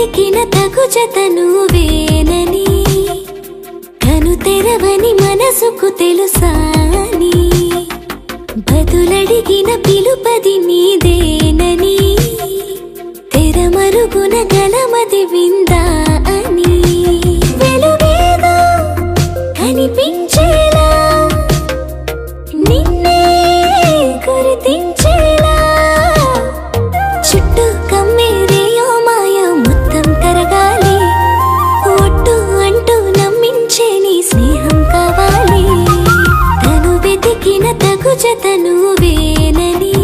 వెతికిన తగు జత నువ్వేనని కను తెరవని మనసుకు తెలుసాని బదులడిగిన పిలుపది నీదేనని తెరమరుగున గలమది విందా అని వెలుగేదో కనిపించేలా నిన్నే గుర్తించేలా చుట్టూ కమ్మేరేయో మాయో మొత్తం కరగాలి ఒట్టు అంటూ నమ్మించే నీ స్నేహం కావాలి తను వెతికిన తగు జత నువ్వేనని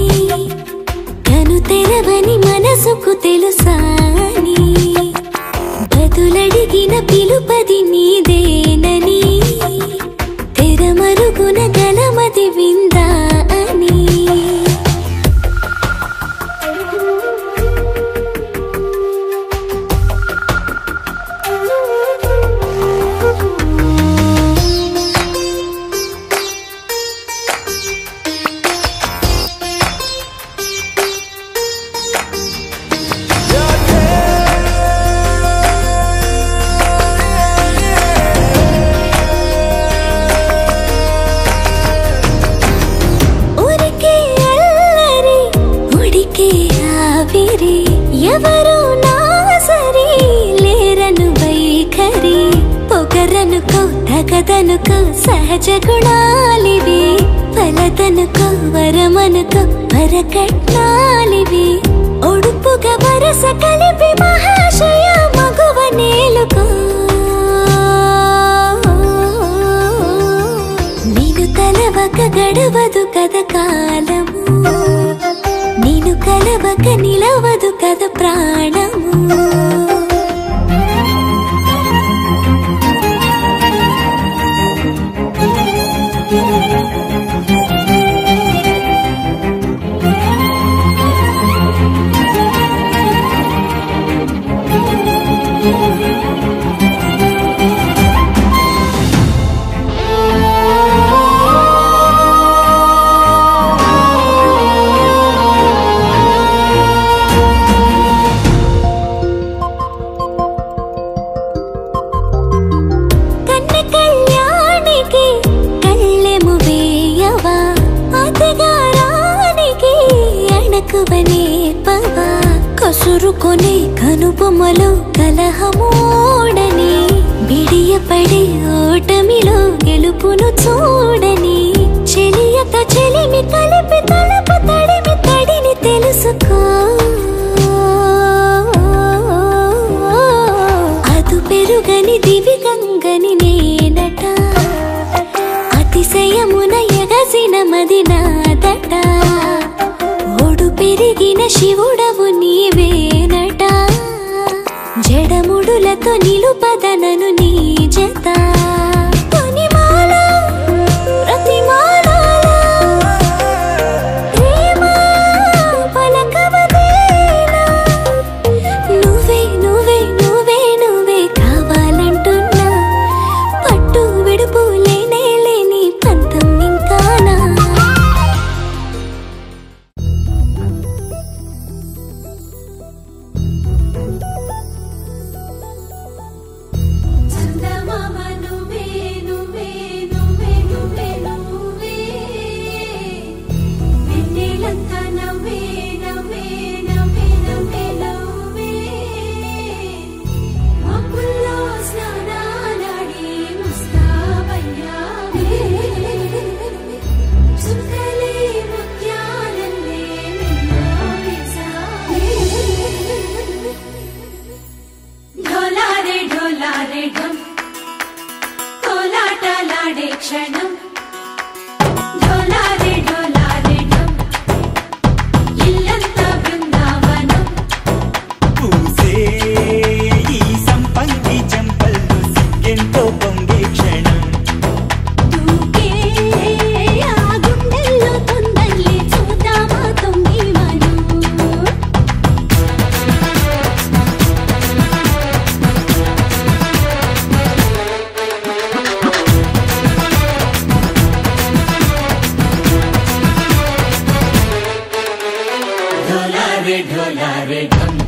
కను తెరవని మనసుకు తెలుసాని బదులడిగిన పిలుపది నీదేనని తెరమరుగున గలమది విందా అని ఎవరు నా సరి లేరను వైఖరి పొగరనుకో తగదనుకో సహజ గుణాలివి ఫలదనుకో వరమనుకో వరకట్నాలివి ఒడుపుగా వరస కలిపి మహాశయ మగువ నేలుకో నీను తలవక గడవదు కథ కాలము నీను కలవక నిలవదు కథ ప్రాణము కసురుకొనే కనుబొమ్మలో కలహమోడని బిడియపడే ఓటమిలో గెలుపును చూడని చెలియత చెలిమి కలిపి తలపు తడిమి తడిని తెలుసుకో అదు పెరుగని దివి గంగని నేనట అతిశయమున ఎగసిన మది నాదట పెరిగిన శివుడవు నీవేనట జడముడులతో నిలుపదనను నీ జత తొనిమాల ప్రతిమాల ప్రేమ పలకవదేనా నువ్వే నువ్వే నువ్వే నువ్వే కావాలంటున్నా పట్టు విడుపు లేనే లేని పంతం ఇంకానా ढोला रे ढम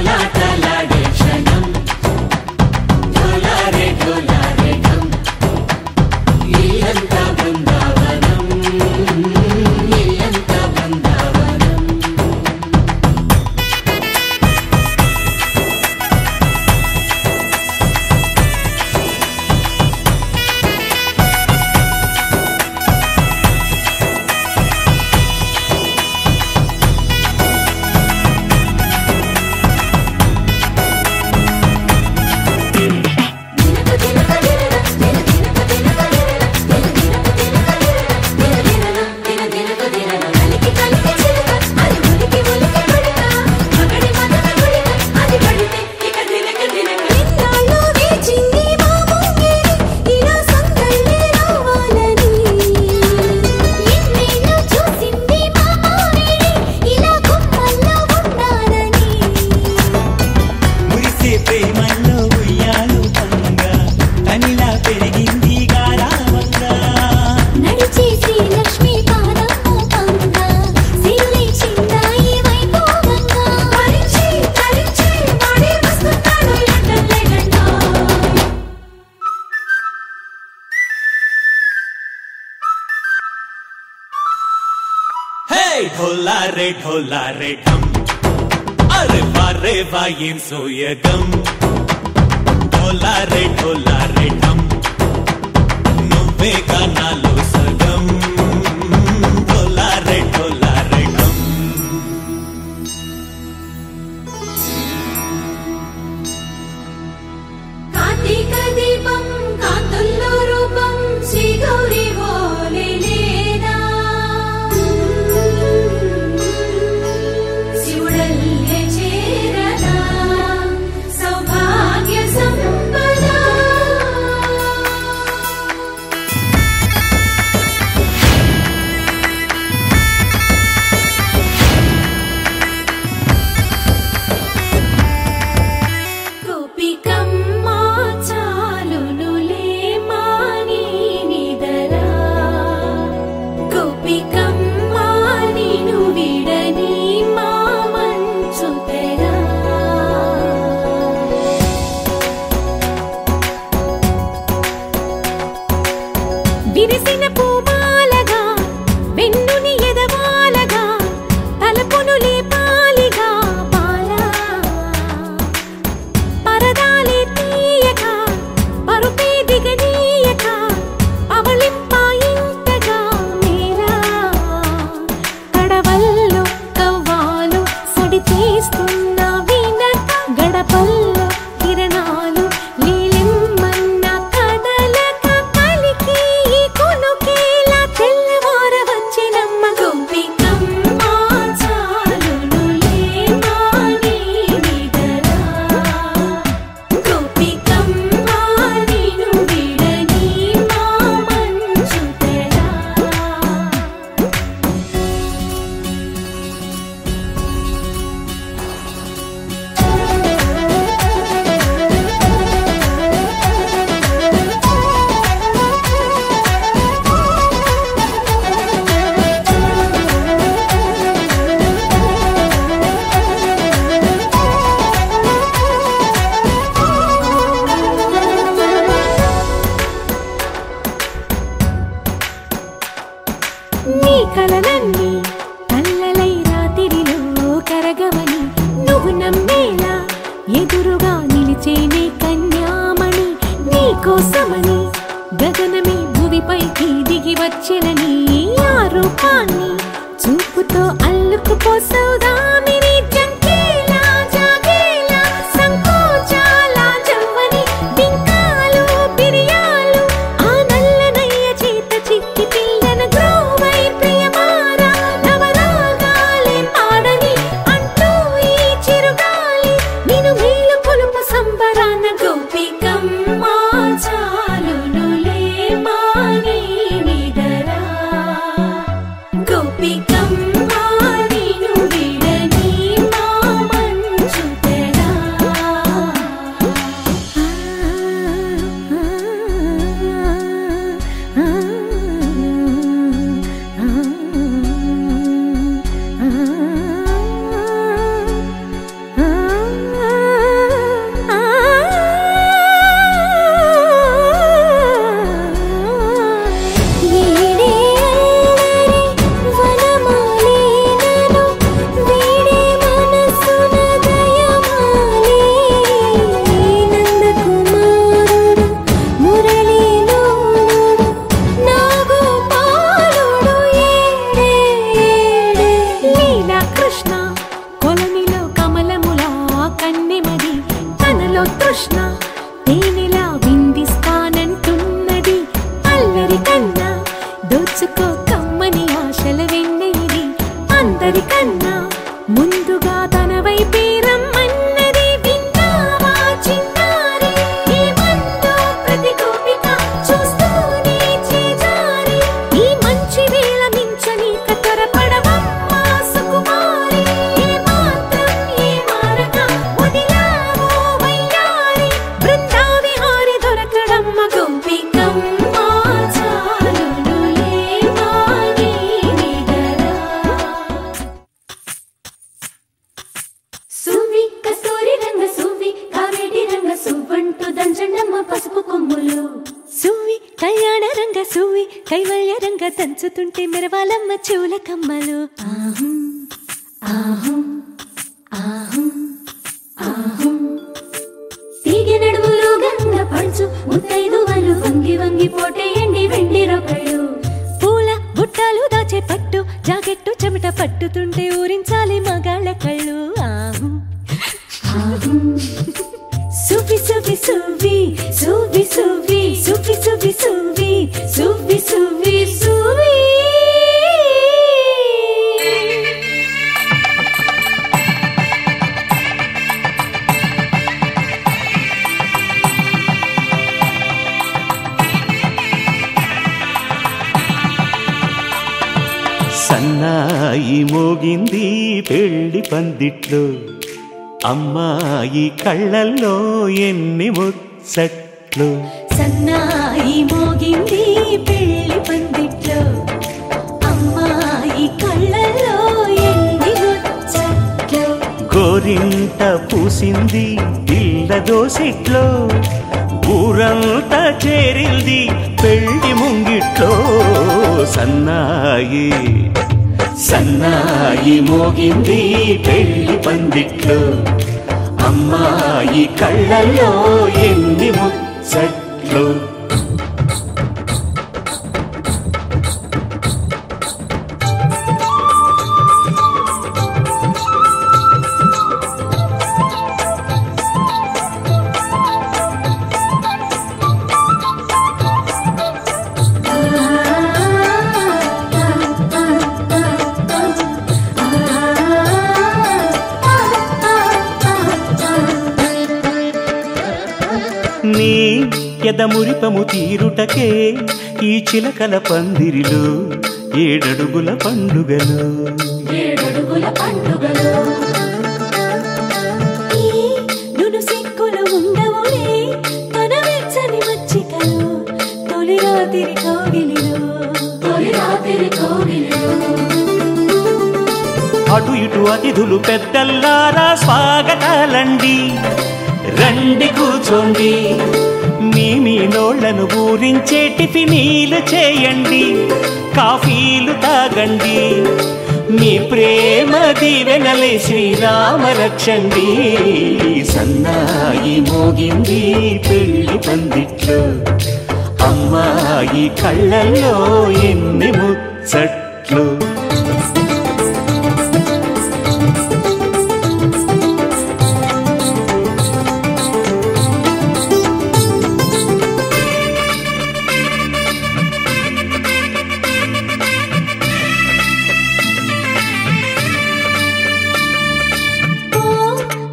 కోలాటలాడే క్షణం ఢోలారే ఢోలారే ఢం ఇల్లంతా బృందావనం ఇల్లంతా బృందావనం ढोलारे ढोलारे ढम अरे वारे वायें सोयगम ढोलारे ढोलारे ढम నువ్వే గానాలో సగం ढोलारे ढोलारे ढम కార్తీక దీపం కాంతుల్లో రూపం శ్రీ గౌరీ ఓలేలేదా శివుడల్లే చేరదా సౌభాగ్య సంపద గోపికమ్మ చాలునులే మాని నిదరా గోపికమ్మ నిను విడని మా మంచు తెరా విరిసిన పూమాలగా వెన్నుని ఎదవాలగా తలపును లేపాలిగా బాలా పరదాలే తీయక పరుపే దిగనీయక అవళింపాయింతగా మేరా కడవల్లో కవ్వాలు సడి చేస్తున్న వినక గడపల్లో కిరణాలు నీలిమ్మన్న కదలక కలికి ఈ కొనుకేలా తెల్లవార వచ్చినమ్మ గోపికమ్మ చాలునులే మాని నిదరా గోపికమ్మ నిను విడని మా మంచు తెరా నీ కలలన్నీ కల్లలై రాత్రిలో కరగవని నువ్వు నమ్మేలా ఎదురుగా నిలిచేనే కన్యామణి నీ కోసమని గగనమే భువిపైకి దిగి వచ్చెలని ఆ రూపాన్ని చూపుతో అల్లుకుపోసౌదామిని జంకేలా జాగేలా సంకోచాల జవ్వని బింకాలు బిరియాలు ఆ నల్లనయ్య చేత చిక్కి పిల్లన గ్రోవై ప్రియమారా నవరాగాలే పాడని అంటూ ఈ చిరుగాలి నిన్ను మేలు కొలుపు సంబరాన గోపికమ్మ చాలునులే మాని నిదరా అందరికన్నా ముందుగా తన వైపే రమ్మన్నది విన్నావా చిన్నారి ఏమందో ప్రతి గోపిక చూస్తూనే చేజారి ఈ మంచి వేళ మించని కతరపడవమ్మా సుకుమారి ఏ మాత్రం ఏ మారక వదిలావో వయ్యారి బృందావిహారి దొరకడమ్మ గోపికమ్మ చాలునులే మాని నిదరా సువి కస్తూరి రంగ సువి కావేటి రంగ సువ్వంటూ దంచండమ్మ పసుపు కొమ్ములు సువి కళ్యాణ రంగ సువి కైవల్య రంగ దంచుతుంటే మెరవాలమ్మ చెవుల కమ్మలు ఆహం ఆహం ఆహం ఆహం తీగె నడుములు గంగ పడుచు ముత్తైదువలు వంగి వంగి పోటేయండి వెండి రొకళ్ళు పూల బుట్టాలు దాచే పట్టు జాకెట్టు చెమట పట్టుతుంటే ఊరించాలి మగాళ్ళ కళ్ళు ఆహం ఆహం సువి సువి సువి సువి సువి సువి సువి సువి సువి సువి సువి సన్నాయి మోగింది పెళ్లి పందిట్లో అమ్మాయి కళ్ళల్లో ఎన్ని ముచ్చట్లు సన్నాయి మోగింది పెళ్లి పందిట్లో అమ్మాయి కళ్ళల్లో ఎన్ని ముచ్చట్లు గోరింట పూసింది పిల్ల దోసిట్లో ఊరంతా చేరింది పెళ్లి ముంగిట్లో సన్నాయి సన్నాయి మోగింది పెళ్లి పందిట్లో అమ్మాయి కళ్ళల్లో ఎన్ని ముచ్చట్లు నీ ఎదమురిపము తీరుటకే ఈ చిలకల పందిరిలో ఏడడుగుల పండుగలు ఏడడుగుల పండుగలు ఈ నును సిక్కులు ఉండవులే తన వెచ్చని మచ్చికలు తొలి రాత్రి కోగిలిలో అటు ఇటు అతిథులు పెద్దల్లారా స్వాగతాలండి రండి కూర్చోండి మీ నోళ్లను ఊరించే టిఫినీలు చేయండి కాఫీలు తాగండి మీ ప్రేమ దీవెనలే శ్రీరామ రక్షండి సన్నాయి మోగింది పెళ్లి పందిట్లో అమ్మాయి కళ్ళల్లో ఎన్ని ముచ్చట్లు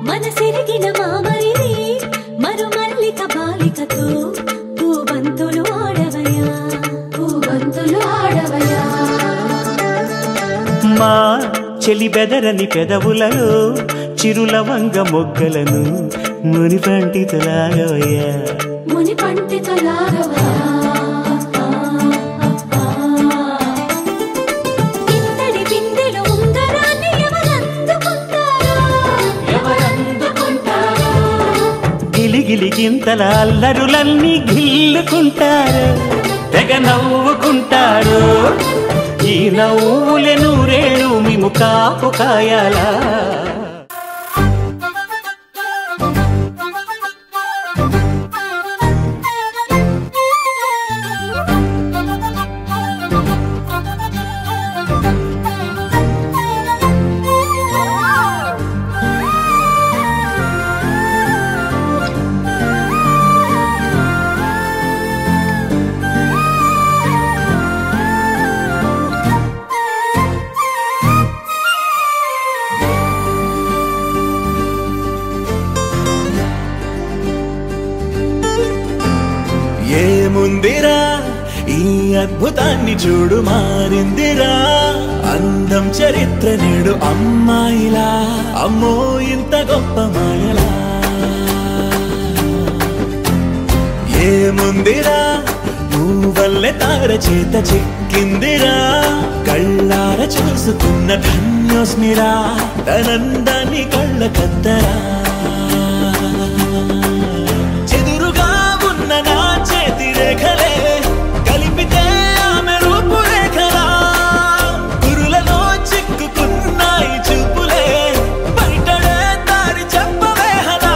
మనసిరిగిన మామరిది మరు మల్లిక బాలికతో పూబంతులు ఆడవయా మా చెలి బెదరని పెదవులలో చిరులవంగ మొగ్గలను ముని పండితులాగవయ్యా ఇంతటి బిందెలో ఉంగరాన్ని ఎవరందుకుంటారో గిలిగిలి గింతల అల్లరులన్నీ గిల్లుకుంటారు తెగ నవ్వుకుంటారు ఈ నవ్వులే నూరేళ్ళు మేము కాపు కాయాలా అద్భుతాన్ని చూడు మారిందిరా అందం చరిత్ర నేడు అమ్మాయిలా అమ్మో ఇంత గొప్ప మాయలా ఏముందిరా నువ్వల్లే తార చేత చిక్కిందిరా కళ్ళార చూసుకున్న ధన్యోస్మిరా తనందాన్ని కళ్ళ కద్దరా చెదురుగా ఉన్న నా చేతి రేఖలే కలిపితే ఆమె రూపురేఖలా గురులలో చిక్కుకున్నాయి చూపులే బయటడే దారి చెప్పవేహనా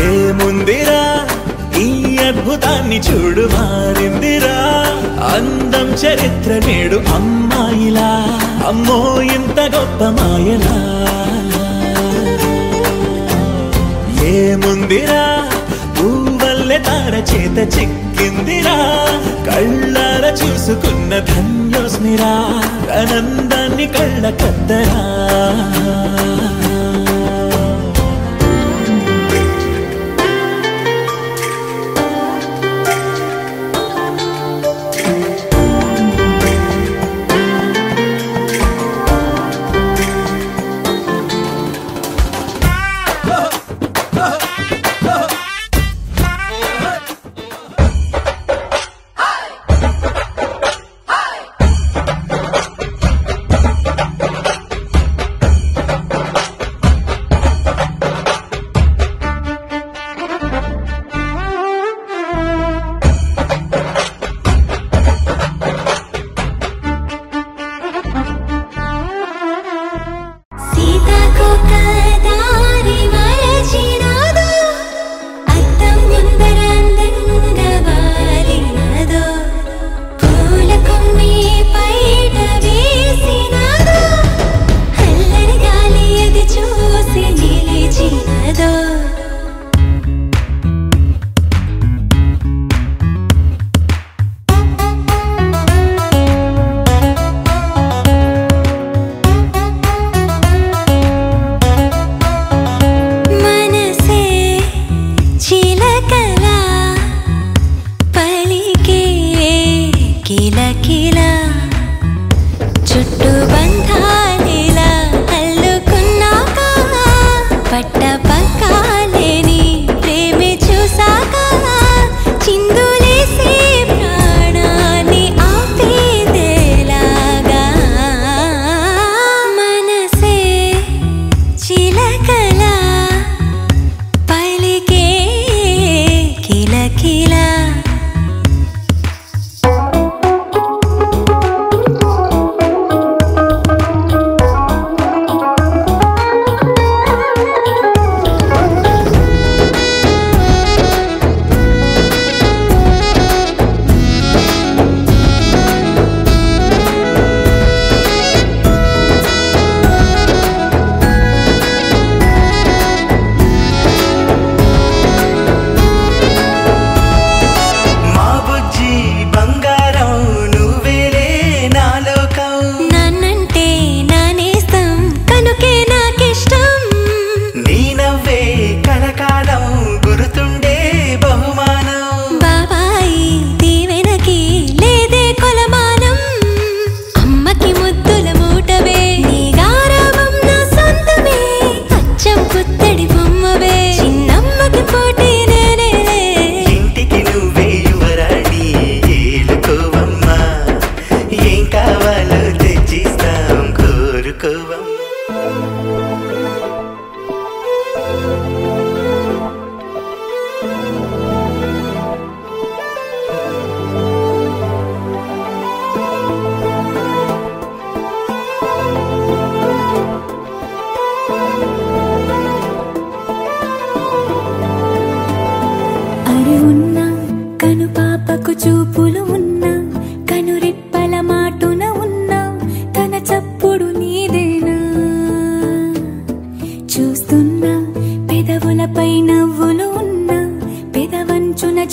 ఏముందిరా ఈ అద్భుతాన్ని చూడు మారిందిరా అందం చరిత్ర నేడు అమ్మాయిలా అమ్మో ఇంత గొప్ప మాయలా ఏముందిరా పువ్వల్లె తార చేత చిక్కిందిరా కళ్ళార చూసుకున్న ధన్యోస్మిరా ఆనందాన్ని కళ్ళ కద్దరా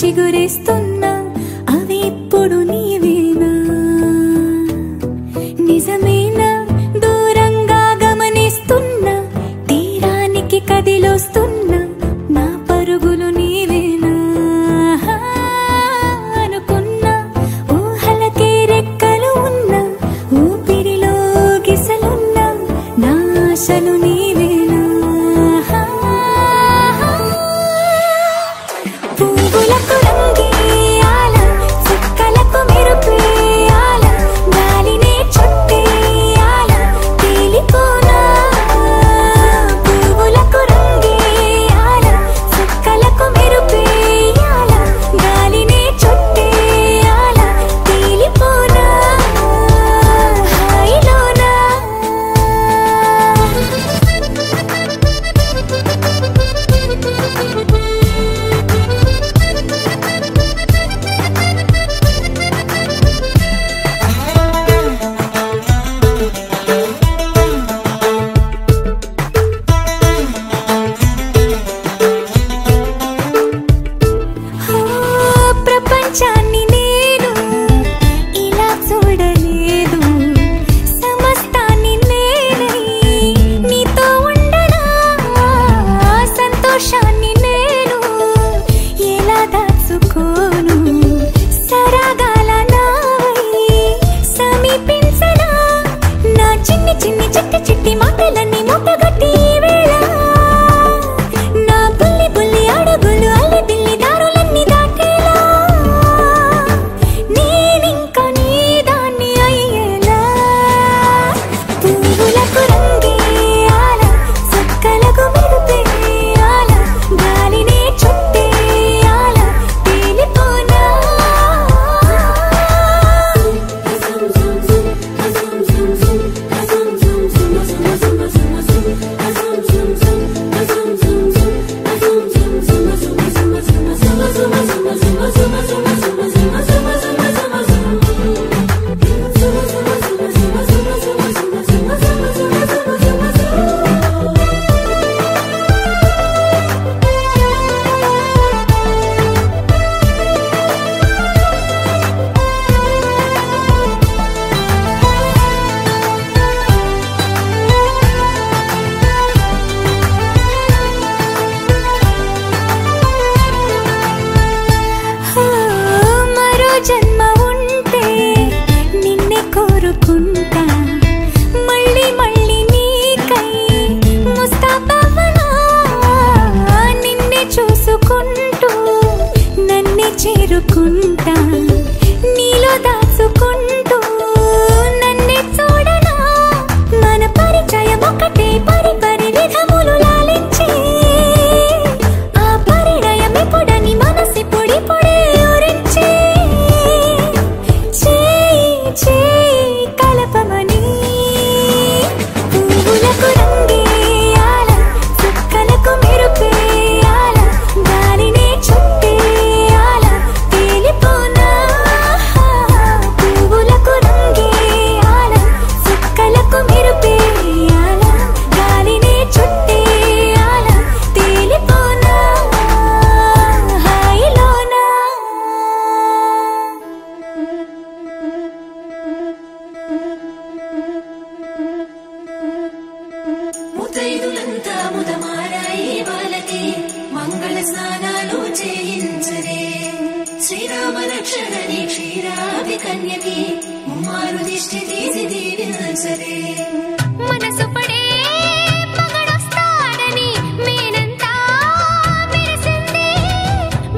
చిగురిస్తున్నా అవి ఇప్పుడు నీవేనా చిన్ని చిన్ని చిట్టి చిట్టి మాటలన్నీ మూటగట్టి వేళ నా బుల్లి బుల్లి అడుగులు అల్లి బిల్లి దారులన్నీ దాటేలా నేనింకా నీ దాన్ని అయ్యేలా పువ్వులకు రంగేయాల సక్కలకు మెరుపేయాల గాలినే చుట్టేయాల తేలిపోనా జన్మ ఉంటే నిన్నే కోరుకుంటా మళ్ళీ మళ్ళీ నీకై ముస్తాబవ్వనా నిన్నే చూసుకుంటూ నన్నే చేరుకుంటా నీలో దాచుకుంటూ నన్నే చూడనా మన పరిచయం ఒకటే పరి పరి విధములు లాలించి ఆ పరిణయం ఎప్పుడని మనసి పొడి పొడి ఊరించి కలపమని పువ్వులకు రంగేయాల సుక్కలకు మెరుపేయాల గాలినే చుట్టేయాల తేలిపోనా పువ్వులకు రంగేయాల సుక్కలకు మెరుపేయాల గాలినే చుట్టేయాల తేలిపోనా హాయిలోనా ముతైదులంతా ముదమారాయి వాళ్ళకి మంగళ స్నానాలు చేయించరే శ్రీరామ రక్షణని క్షీరాభి కన్యకి ముమ్మారు దిష్టి తీసి దీవించరే మనసు పడే మగడొస్తాడని మేనంతా మెరిసింది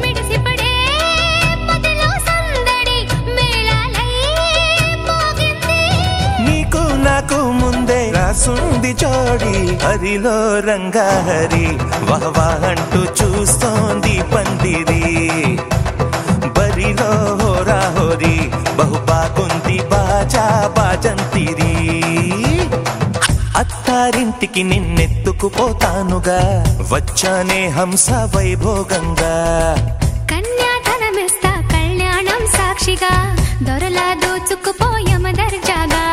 మిడిసి పడే మదిలో సందడి మేళాలై మోగింది నీకు నాకు ముందే రాసుంది జోడి హరిలో రంగా హరి వహవా అంటూ చూస్తోంది పందిరి బరిలో హోరా హోరి బహు బాగుంది బాజా బాజంతిరి అత్తారింటికి నిన్నెత్తుకుపోతానుగా వచ్చానే హంస వైభోగంగా కన్యాధనమిస్తా కళ్యాణం సాక్షిగా దొరలా దోచుకుపోయమ దర్జాగా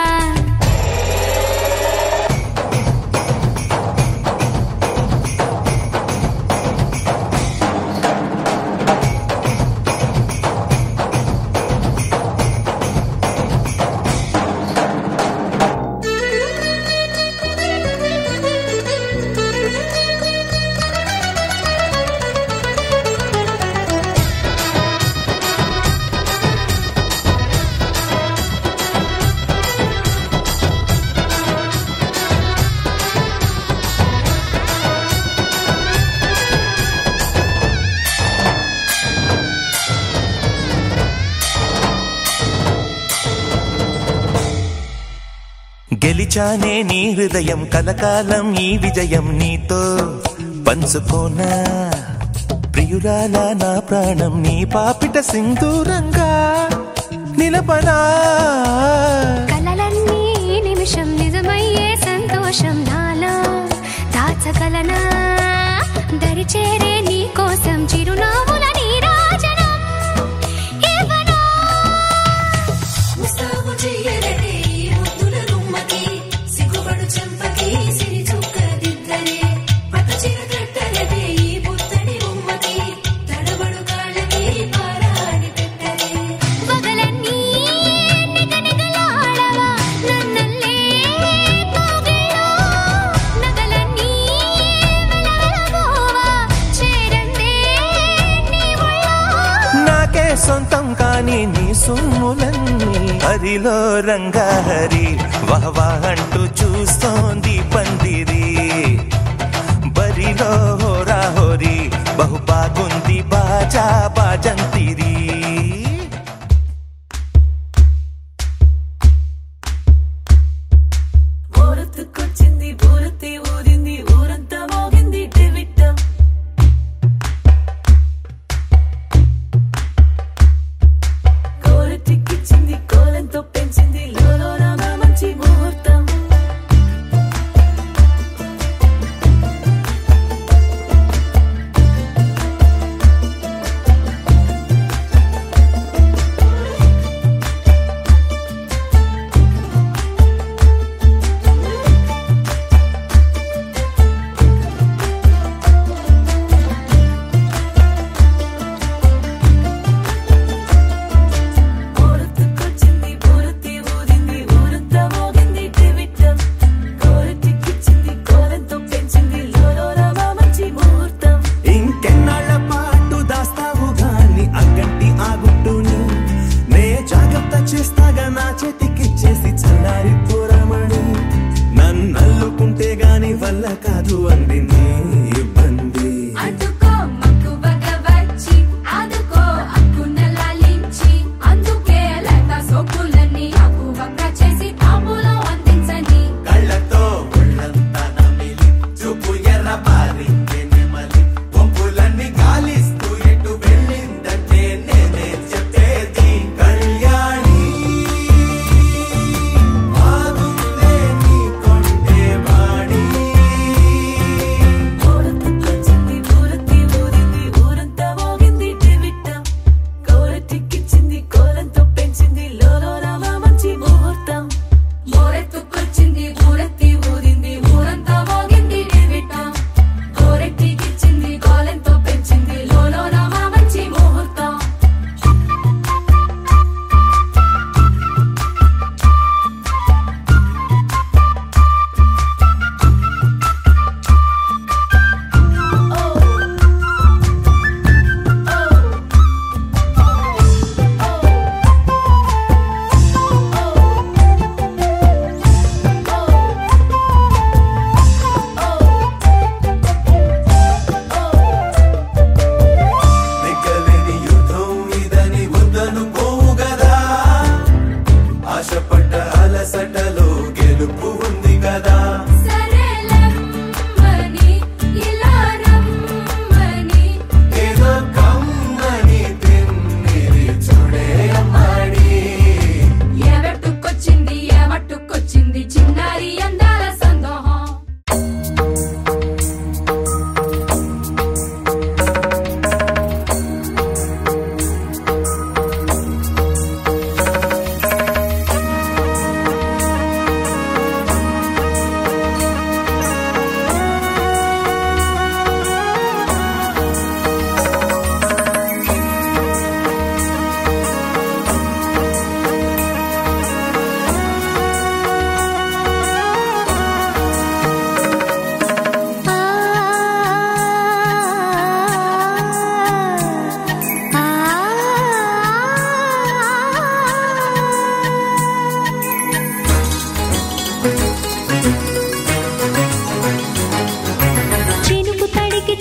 గెలిచానే నీ హృదయం కలకాలం ఈ విజయం నీతో పంచుకోనా ప్రియురాలా నా ప్రాణం నీ పాపిట సింధూరంగా నిలపనా కలలన్నీ నిమిషం నిజమయ్యే సంతోషం నాలో దాచగలనా దరిచేరే నీ కోసం చిరునవ్వుల నీరాజనం ఇవ్వనా ముస్తాబు చెయ్యరటే ఈ ముద్దుల గుమ్మకి సిగ్గుపడు చెంపకి సిరి చుక్క దిద్దరే పట్టు చీర కట్టరటే ఈ పుత్తడి గుమ్మకి తడబడు కాళ్ళకి పారాడి పెట్టరే పగలన్నీ నిగనిగలాడవా నన్నల్లే కోగిలో నగలన్నీ వెలవెలబోవా చేరందే నీ ఒళ్ళో నాకే సొంతం కాని నీ సొమ్ములన్నీ బరిలో రంగాహరి వహవా అంటూ చూస్తోంది పందిరి బరిలో హోరా హోరీ బహు బాగుంది బాజా బాజంతిరి ఊరొత్తుకొచ్చింది ఊరొత్తి ఊరింది ఊరంతా మోగింది డెవిట్టం కోరటికిచ్చింది కోలంతో పెంచింది లోలోన మంచి ముహూర్తం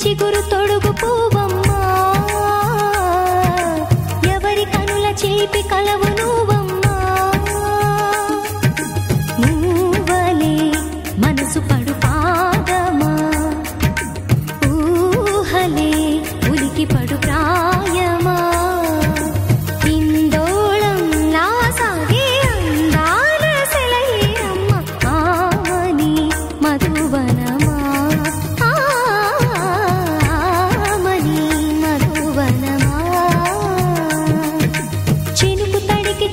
చిగురు తొడుగు పూవమ్మా ఎవరి కనుల చేపి కలవు నువ్వమ్మా నువ్వలే మనసు పడు పాదమా ఊహలే ఉలికి పడు ప్రాయమా ఇందోళం నా సాగే అందాల సెలయేరమ్మ ఆమని మధువనమా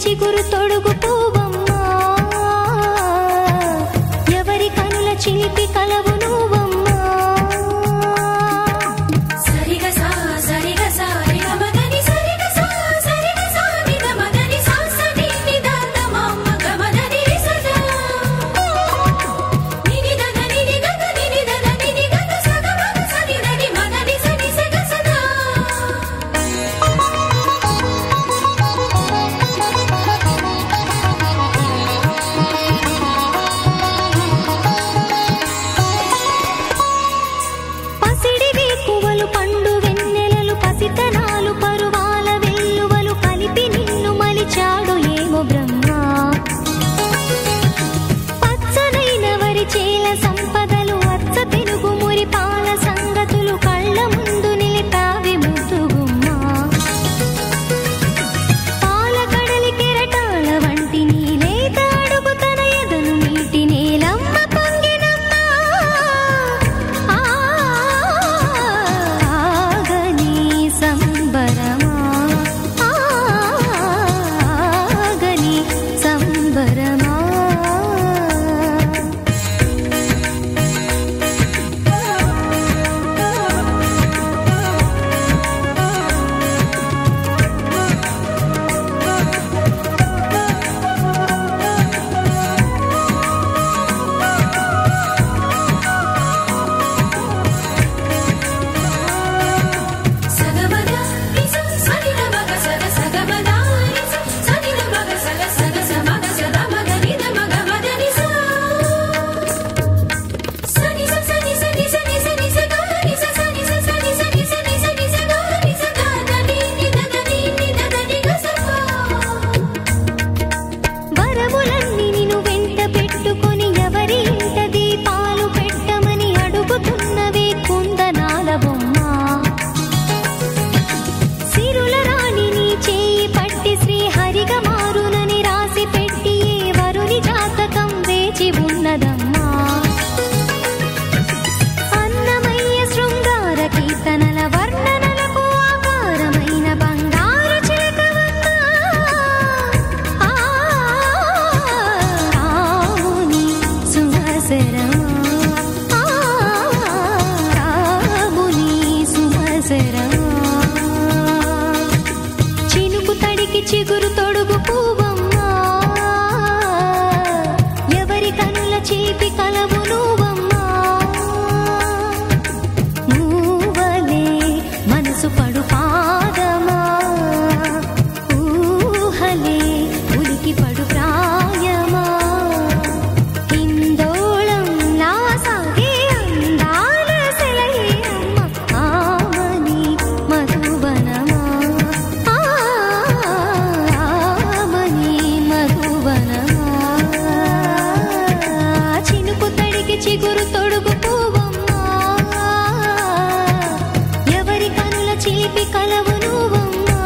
చిగురు తొడుగు పూవమ్మా ఎవరి కనుల చిలిపి కలవు నువ్వమ్మా సరిగ సా సరిగ సా రిగ మగని సరిగ సా సరిగ సా నిద మగని సా సని నిద తమమ్మ గమదని రిసదా నిని దగ నిని గగ నిని దగ నిని గగ సగ మగ సని దని మగని సని సగ సదా చిగురు తొడుగు పువ్వమ్మా ఎవరి కనుల చిలిపి కలవు నువ్వమ్మా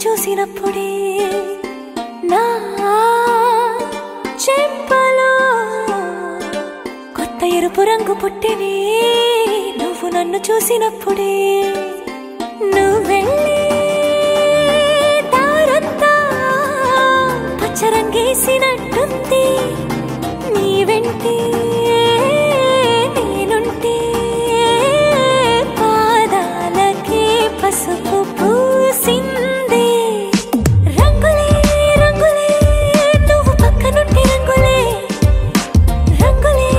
చూసినప్పుడే నా చెంపలో కొత్త ఎరుపు రంగు పుట్టినే నువ్వు నన్ను చూసినప్పుడే నువ్వెళ్ళే దారంతా పచ్చరంగేసినట్టుంది నీ వెంటే నేనుంటే పాదాలకే పసుపు పూసిందే రంగులే రంగులే నువ్వు పక్కనుంటే రంగులే రంగులే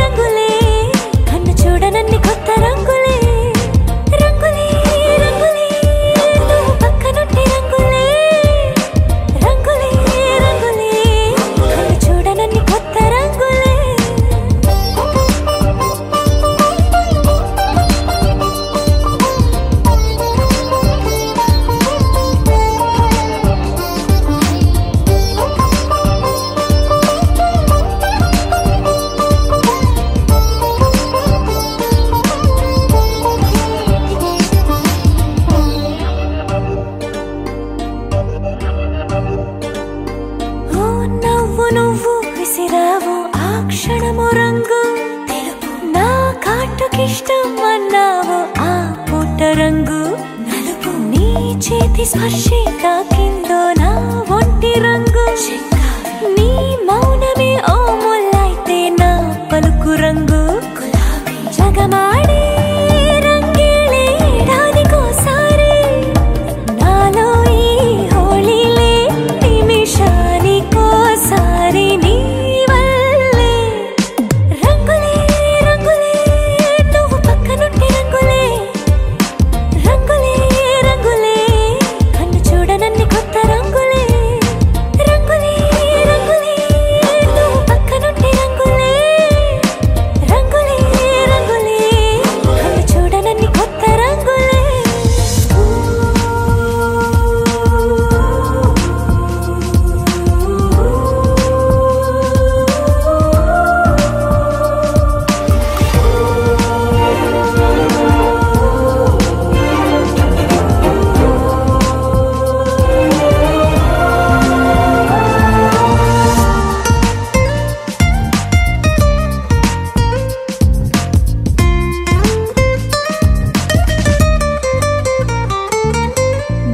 రంగులే కన్ను చూడనన్ని కొత్త రంగులే రంగులే రంగులే నువ్వు పక్కనుంటే రంగులే రంగులే రంగులే కన్ను చూడనన్ని కొత్త రంగులే నాకిష్టం అన్నావు ఆ పుట్ట రంగు నలుపు నీ చేతి స్పర్శే తాకిందో నా ఒంటి రంగు నీ మౌనమే ఓ ముల్లైతే నా పలుకు రంగు జగమాడే రంగేళే ఏడాదికోసారి నాలో ఈ హోళీలే నిమిషానికోసారి నీ వల్లే రంగులే రంగులే నువ్వు పక్కనుంటే రంగులే రంగులే రంగులే కన్ను చూడనన్ని కొత్త రంగులే రంగులే రంగులే నువ్వు పక్కనుంటే రంగులే రంగులే రంగులే కన్ను చూడనన్ని కొత్త రంగులే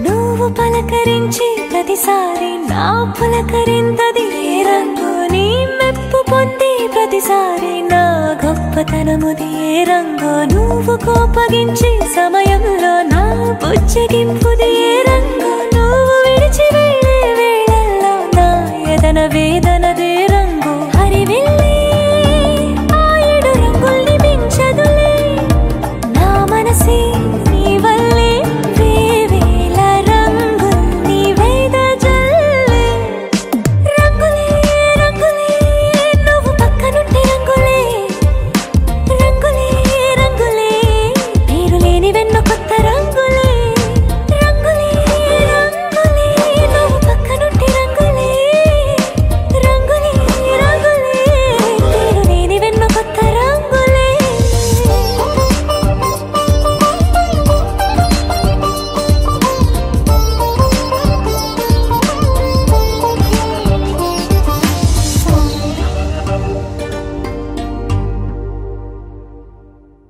నువ్వు పలకరించి ప్రతిసారి నా పులకరింతది ఏ రంగు నీ మెప్పు పొంది ప్రతిసారి నా గొప్పతనముది ఏ రంగు నువ్వు కోపగించి సమయంలో నా బుజ్జగింపుది ఏ రంగు నువ్వు విడిచి వెళ్ళే వేళల్లో నా ఎదన వేదనదే రంగు హరివిల్లే